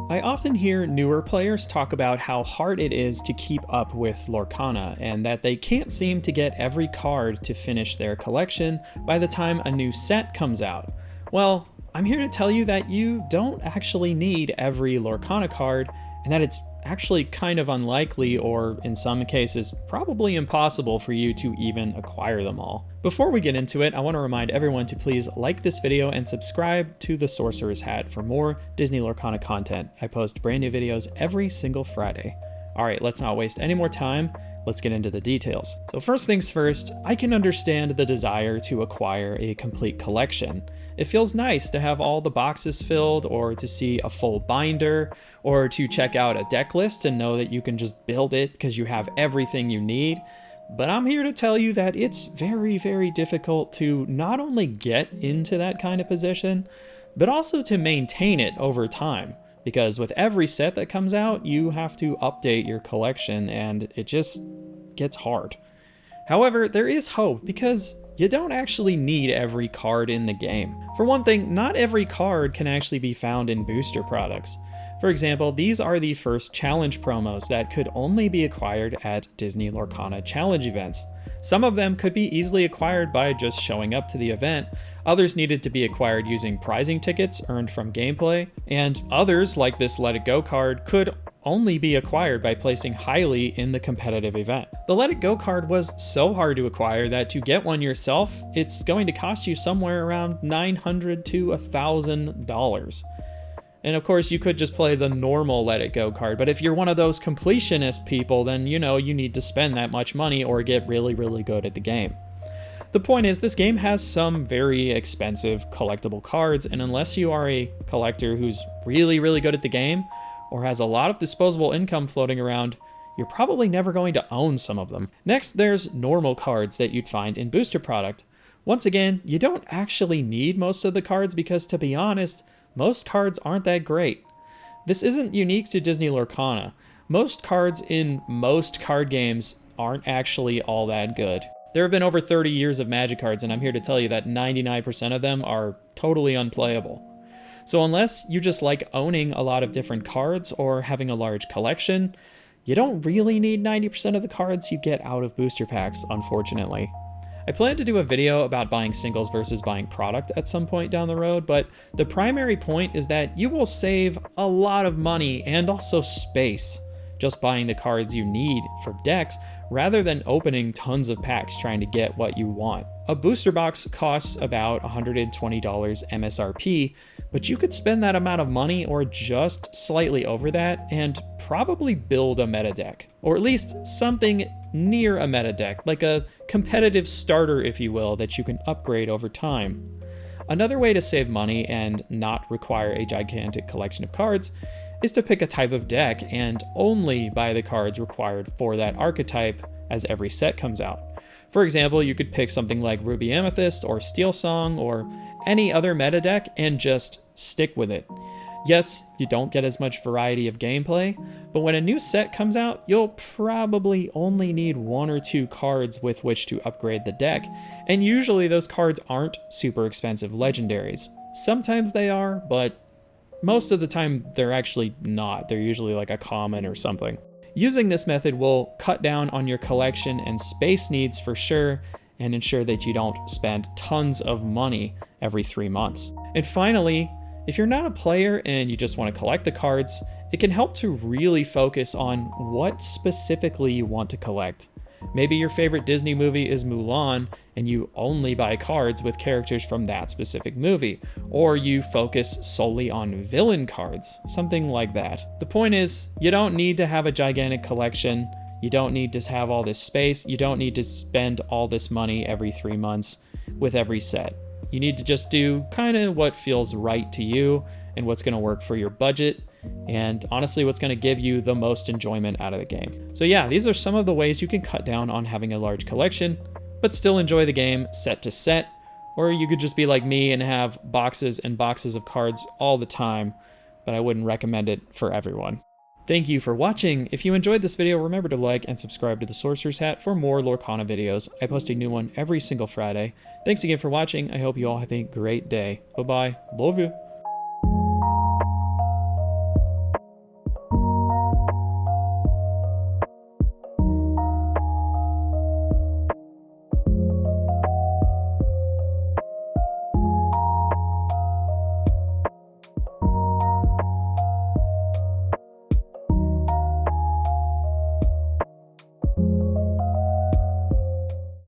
I often hear newer players talk about how hard it is to keep up with Lorcana, and that they can't seem to get every card to finish their collection by the time a new set comes out. Well, I'm here to tell you that you don't actually need every Lorcana card, and that it's actually kind of unlikely, or in some cases, probably impossible for you to even acquire them all. Before we get into it, I want to remind everyone to please like this video and subscribe to The Sorcerer's Hat for more Disney Lorcana content. I post brand new videos every single Friday. Alright, let's not waste any more time. Let's get into the details. So first things first, I can understand the desire to acquire a complete collection. It feels nice to have all the boxes filled, or to see a full binder, or to check out a deck list and know that you can just build it because you have everything you need. But I'm here to tell you that it's very, very difficult to not only get into that kind of position, but also to maintain it over time. Because with every set that comes out, you have to update your collection, and it just gets hard. However, there is hope, because you don't actually need every card in the game. For one thing, not every card can actually be found in booster products. For example, these are the first challenge promos that could only be acquired at Disney Lorcana challenge events. Some of them could be easily acquired by just showing up to the event, others needed to be acquired using prizing tickets earned from gameplay, and others, like this Let It Go card, could only be acquired by placing highly in the competitive event. The Let It Go card was so hard to acquire that to get one yourself, it's going to cost you somewhere around $900 to $1,000. And of course, you could just play the normal Let It Go card, but if you're one of those completionist people, then you need to spend that much money or get really, really good at the game. The point is, this game has some very expensive collectible cards, and unless you are a collector who's really, really good at the game, or has a lot of disposable income floating around, you're probably never going to own some of them. Next, there's normal cards that you'd find in booster product. Once again, you don't actually need most of the cards because, to be honest, most cards aren't that great. This isn't unique to Disney Lorcana. Most cards in most card games aren't actually all that good. There have been over 30 years of Magic cards, and I'm here to tell you that 99% of them are totally unplayable. So unless you just like owning a lot of different cards or having a large collection, you don't really need 90% of the cards you get out of booster packs, unfortunately. I plan to do a video about buying singles versus buying product at some point down the road, but the primary point is that you will save a lot of money and also space just buying the cards you need for decks, rather than opening tons of packs trying to get what you want. A booster box costs about $120 MSRP, but you could spend that amount of money or just slightly over that and probably build a meta deck, or at least something near a meta deck, like a competitive starter, if you will, that you can upgrade over time. Another way to save money and not require a gigantic collection of cards is to pick a type of deck and only buy the cards required for that archetype as every set comes out. For example, you could pick something like Ruby Amethyst or Steel Song or any other meta deck and just stick with it. Yes, you don't get as much variety of gameplay, but when a new set comes out, you'll probably only need 1 or 2 cards with which to upgrade the deck, and usually those cards aren't super expensive legendaries. Sometimes they are, but most of the time they're actually not. They're usually like a common or something. Using this method will cut down on your collection and space needs for sure, and ensure that you don't spend tons of money every 3 months. And finally, if you're not a player and you just want to collect the cards, it can help to really focus on what specifically you want to collect. Maybe your favorite Disney movie is Mulan, and you only buy cards with characters from that specific movie, or you focus solely on villain cards, something like that. The point is, you don't need to have a gigantic collection, you don't need to have all this space, you don't need to spend all this money every 3 months with every set. You need to just do kind of what feels right to you and what's going to work for your budget, and honestly what's going to give you the most enjoyment out of the game. So yeah, these are some of the ways you can cut down on having a large collection, but still enjoy the game set to set, or you could just be like me and have boxes and boxes of cards all the time, but I wouldn't recommend it for everyone. Thank you for watching. If you enjoyed this video, remember to like and subscribe to The Sorcerer's Hat for more Lorcana videos. I post a new one every single Friday. Thanks again for watching. I hope you all have a great day. Bye-bye. Love you.